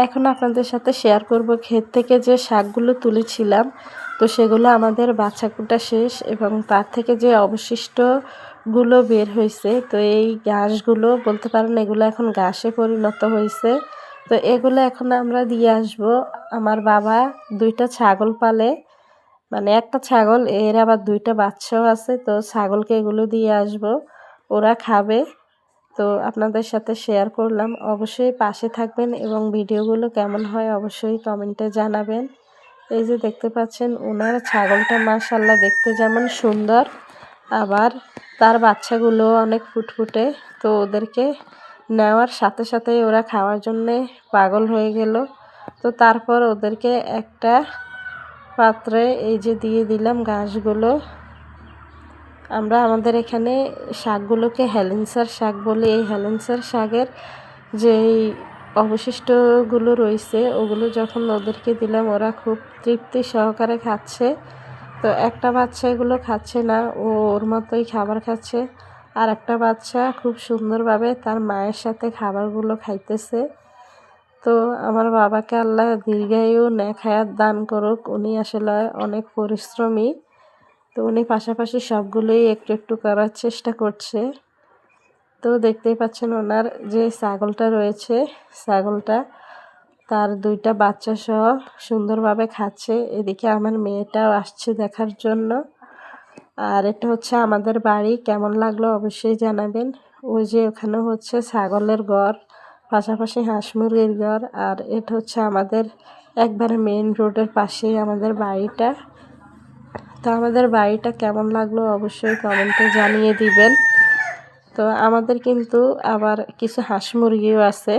এখন আপনাদের সাথে শেয়ার করব ক্ষেত থেকে যে শাকগুলো তুলেছিলাম। তো সেগুলো আমাদের বাছা কুটা শেষ এবং তার থেকে যে অবশিষ্টগুলো বের হয়েছে, তো এই ঘাসগুলো বলতে পারেন এগুলো এখন ঘাসে পরিণত হয়েছে। তো এগুলো এখন আমরা দিয়ে আসব। আমার বাবা 2টা ছাগল পালে, মানে একটা ছাগল, এর আবার 2টা বাচ্চাও আছে। তো ছাগলকে এগুলো দিয়ে আসব, ওরা খাবে। তো আপনাদের সাথে শেয়ার করলাম। অবশ্যই পাশে থাকবেন এবং ভিডিওগুলো কেমন হয় অবশ্যই কমেন্টে জানাবেন। এই যে দেখতে পাচ্ছেন ওনার ছাগলটা মাশাআল্লাহ দেখতে যেমন সুন্দর, আবার তার বাচ্চাগুলো অনেক ফুটফুটে। তো ওদেরকে নেওয়ার সাথে সাথেই ওরা খাওয়ার জন্যে পাগল হয়ে গেল। তো তারপর ওদেরকে একটা পাত্রে এই যে দিয়ে দিলাম ঘাসগুলো। আমরা আমাদের এখানে শাকগুলোকে হেলেঞ্চার শাক বলি। এই হেলেঞ্চার শাকের যেই অবশিষ্টগুলো রয়েছে ওগুলো যখন ওদেরকে দিলাম ওরা খুব তৃপ্তি সহকারে খাচ্ছে। তো একটা বাচ্চা এগুলো খাচ্ছে না, ও ওর মতোই খাবার খাচ্ছে। আর একটা বাচ্চা খুব সুন্দরভাবে তার মায়ের সাথে খাবারগুলো খাইতেছে। তো আমার বাবাকে আল্লাহ দীর্ঘায়ু নেক হায়াত দান করুক। উনি আসলে অনেক পরিশ্রমী। তো উনি পাশাপাশি সবগুলোই একটু একটু করার চেষ্টা করছে। তো দেখতেই পাচ্ছেন ওনার যে ছাগলটা রয়েছে, ছাগলটা তার 2টা বাচ্চা সহ সুন্দরভাবে খাচ্ছে। এদিকে আমার মেয়েটাও আসছে দেখার জন্য। আর এটা হচ্ছে আমাদের বাড়ি। কেমন লাগলো অবশ্যই জানাবেন। ওই যে ওখানে হচ্ছে ছাগলের ঘর, পাশাপাশি হাঁস মুরগির ঘর। আর এটা হচ্ছে আমাদের একবারে মেইন রোডের পাশেই আমাদের বাড়িটা। তো আমাদের বাড়িটা কেমন লাগলো অবশ্যই কমেন্টে জানিয়ে দিবেন। তো আমাদের কিন্তু আবার কিছু হাঁস মুরগিও আছে।